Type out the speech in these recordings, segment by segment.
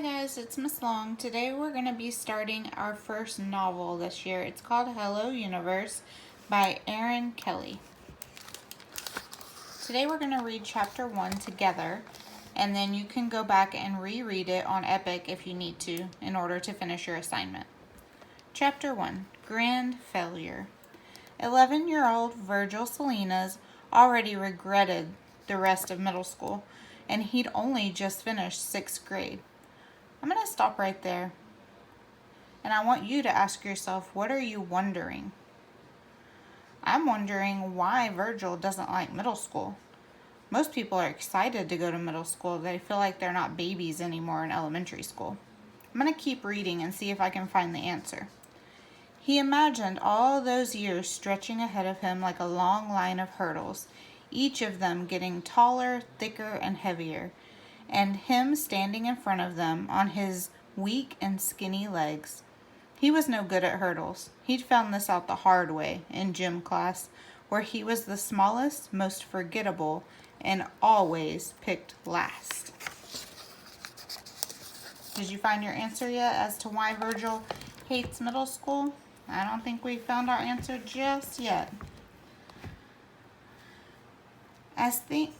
Hi guys, it's Miss Long. Today we're going to be starting our first novel this year. It's called Hello Universe by Erin Kelly. Today we're going to read chapter 1 together, and then you can go back and reread it on Epic if you need to in order to finish your assignment. Chapter 1, Grand Failure. 11-year-old Virgil Salinas already regretted the rest of middle school, and he'd only just finished 6th grade. I'm going to stop right there, and I want you to ask yourself, what are you wondering? I'm wondering why Virgil doesn't like middle school. Most people are excited to go to middle school. They feel like they're not babies anymore in elementary school. I'm going to keep reading and see if I can find the answer. He imagined all those years stretching ahead of him like a long line of hurdles, each of them getting taller, thicker, and heavier, and him standing in front of them on his weak and skinny legs. He was no good at hurdles. He'd found this out the hard way in gym class, where he was the smallest, most forgettable, and always picked last. Did you find your answer yet as to why Virgil hates middle school? I don't think we found our answer just yet.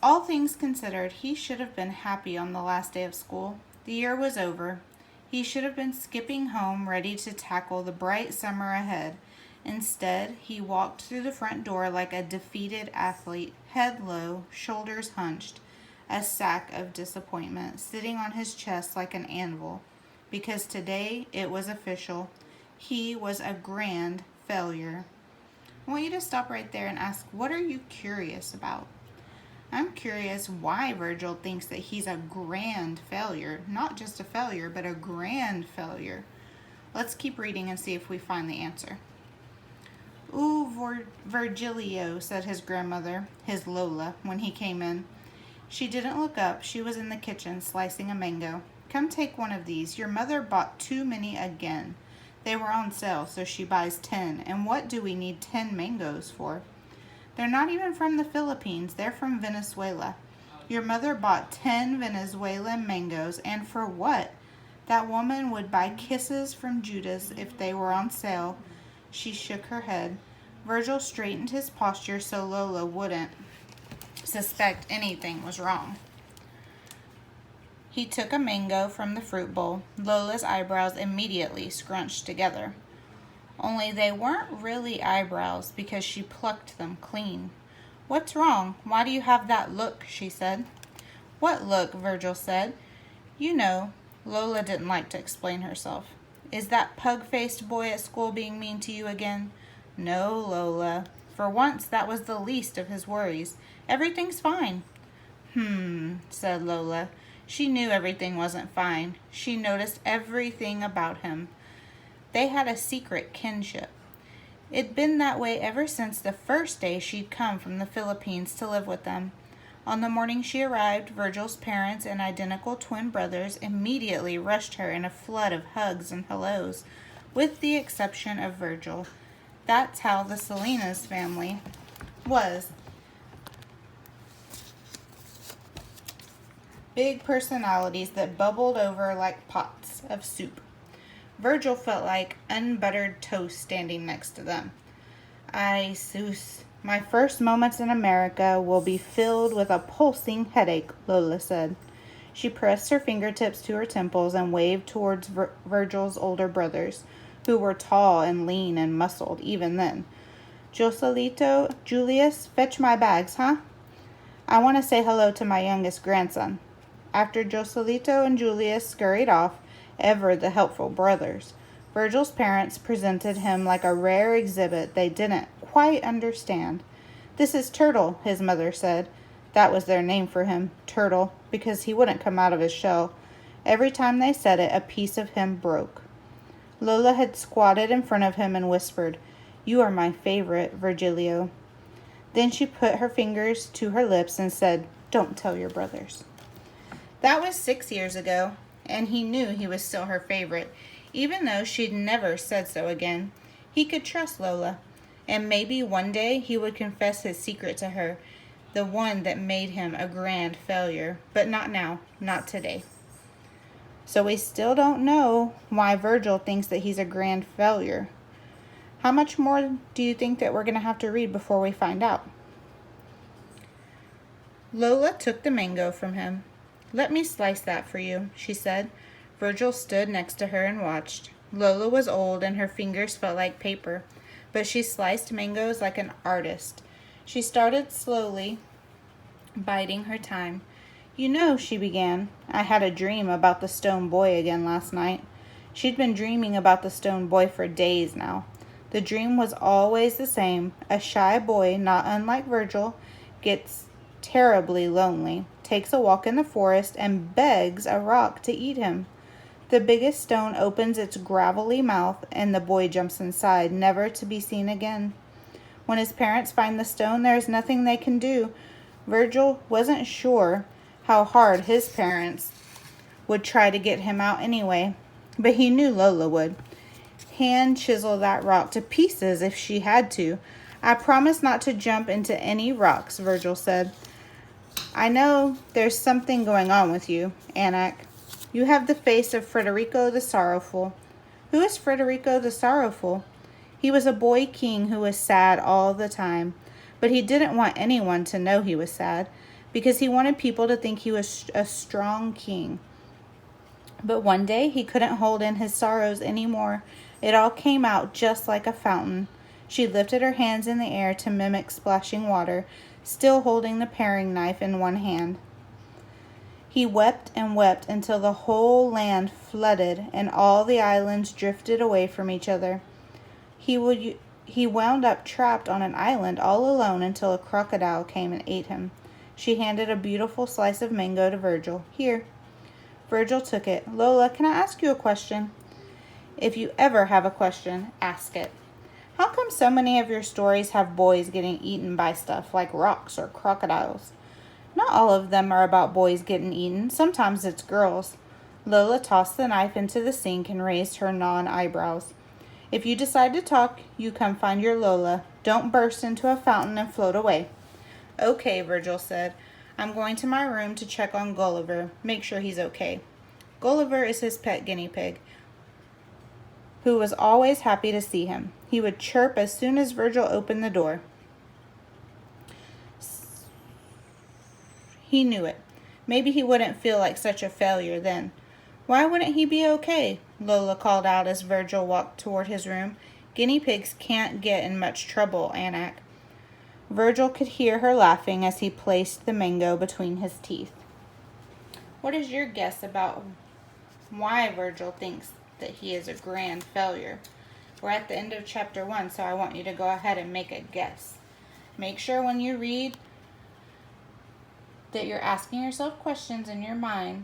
All things considered, he should have been happy on the last day of school. The year was over. He should have been skipping home, ready to tackle the bright summer ahead. Instead, he walked through the front door like a defeated athlete, head low, shoulders hunched, a sack of disappointment sitting on his chest like an anvil. Because today it was official. He was a grand failure. I want you to stop right there and ask, what are you curious about? I'm curious why Virgil thinks that he's a grand failure. Not just a failure, but a grand failure. Let's keep reading and see if we find the answer. "Ooh, Virgilio," said his grandmother, his Lola, when he came in. She didn't look up. She was in the kitchen slicing a mango. "Come take one of these. Your mother bought too many again. They were on sale, so she buys 10. And what do we need 10 mangoes for? They're not even from the Philippines. They're from Venezuela. Your mother bought 10 Venezuelan mangoes, and for what? That woman would buy kisses from Judas if they were on sale." She shook her head. Virgil straightened his posture so Lola wouldn't suspect anything was wrong. He took a mango from the fruit bowl. Lola's eyebrows immediately scrunched together. Only they weren't really eyebrows because she plucked them clean. "What's wrong? Why do you have that look?" she said. "What look?" Virgil said. "You know." Lola didn't like to explain herself. "Is that pug-faced boy at school being mean to you again?" "No, Lola. For once, that was the least of his worries. Everything's fine." Said Lola. She knew everything wasn't fine. She noticed everything about him. They had a secret kinship. It'd been that way ever since the first day she'd come from the Philippines to live with them. On the morning she arrived, Virgil's parents and identical twin brothers immediately rushed her in a flood of hugs and hellos, with the exception of Virgil. That's how the Salinas family was. Big personalities that bubbled over like pots of soup. Virgil felt like unbuttered toast standing next to them. "Ay, sus, my first moments in America will be filled with a pulsing headache," Lola said. She pressed her fingertips to her temples and waved towards Virgil's older brothers, who were tall and lean and muscled even then. "Joselito, Julius, fetch my bags, huh? I want to say hello to my youngest grandson." After Joselito and Julius scurried off, ever the helpful brothers, Virgil's parents presented him like a rare exhibit they didn't quite understand. "This is Turtle," his mother said. That was their name for him, Turtle, because he wouldn't come out of his shell. Every time they said it, a piece of him broke. Lola had squatted in front of him and whispered, "You are my favorite, Virgilio." Then she put her fingers to her lips and said, "Don't tell your brothers." That was 6 years ago, and he knew he was still her favorite, even though she'd never said so again. He could trust Lola, and maybe one day he would confess his secret to her, the one that made him a grand failure. But not now, not today. So we still don't know why Virgil thinks that he's a grand failure. How much more do you think that we're going to have to read before we find out? Lola took the mango from him. "Let me slice that for you," she said. Virgil stood next to her and watched. Lola was old and her fingers felt like paper, but she sliced mangoes like an artist. She started slowly, biding her time. "You know," she began, "I had a dream about the stone boy again last night." She'd been dreaming about the stone boy for days now. The dream was always the same. A shy boy, not unlike Virgil, gets terribly lonely, takes a walk in the forest, and begs a rock to eat him. The biggest stone opens its gravelly mouth, and the boy jumps inside, never to be seen again. When his parents find the stone, there is nothing they can do. Virgil wasn't sure how hard his parents would try to get him out anyway, but he knew Lola would. Hand chisel that rock to pieces if she had to. "I promise not to jump into any rocks," Virgil said. "I know there's something going on with you, Anak. You have the face of Frederico the Sorrowful." "Who is Frederico the Sorrowful?" "He was a boy king who was sad all the time, but he didn't want anyone to know he was sad, because he wanted people to think he was a strong king. But one day he couldn't hold in his sorrows anymore. It all came out just like a fountain." She lifted her hands in the air to mimic splashing water, still holding the paring knife in one hand. He wept and wept until the whole land flooded and all the islands drifted away from each other. He wound up trapped on an island all alone until a crocodile came and ate him. She handed a beautiful slice of mango to Virgil. "Here." Virgil took it. "Lola, can I ask you a question?" "If you ever have a question, ask it." "How come so many of your stories have boys getting eaten by stuff like rocks or crocodiles?" "Not all of them are about boys getting eaten. Sometimes it's girls." Lola tossed the knife into the sink and raised her non-eyebrows. "If you decide to talk, you come find your Lola. Don't burst into a fountain and float away." "Okay," Virgil said. "I'm going to my room to check on Gulliver, make sure he's okay." Gulliver is his pet guinea pig, who was always happy to see him. He would chirp as soon as Virgil opened the door. He knew it. Maybe he wouldn't feel like such a failure then. "Why wouldn't he be okay?" Lola called out as Virgil walked toward his room. "Guinea pigs can't get in much trouble, Anak." Virgil could hear her laughing as he placed the mango between his teeth. What is your guess about why Virgil thinks that he is a grand failure? We're at the end of chapter 1, so I want you to go ahead and make a guess. Make sure when you read that you're asking yourself questions in your mind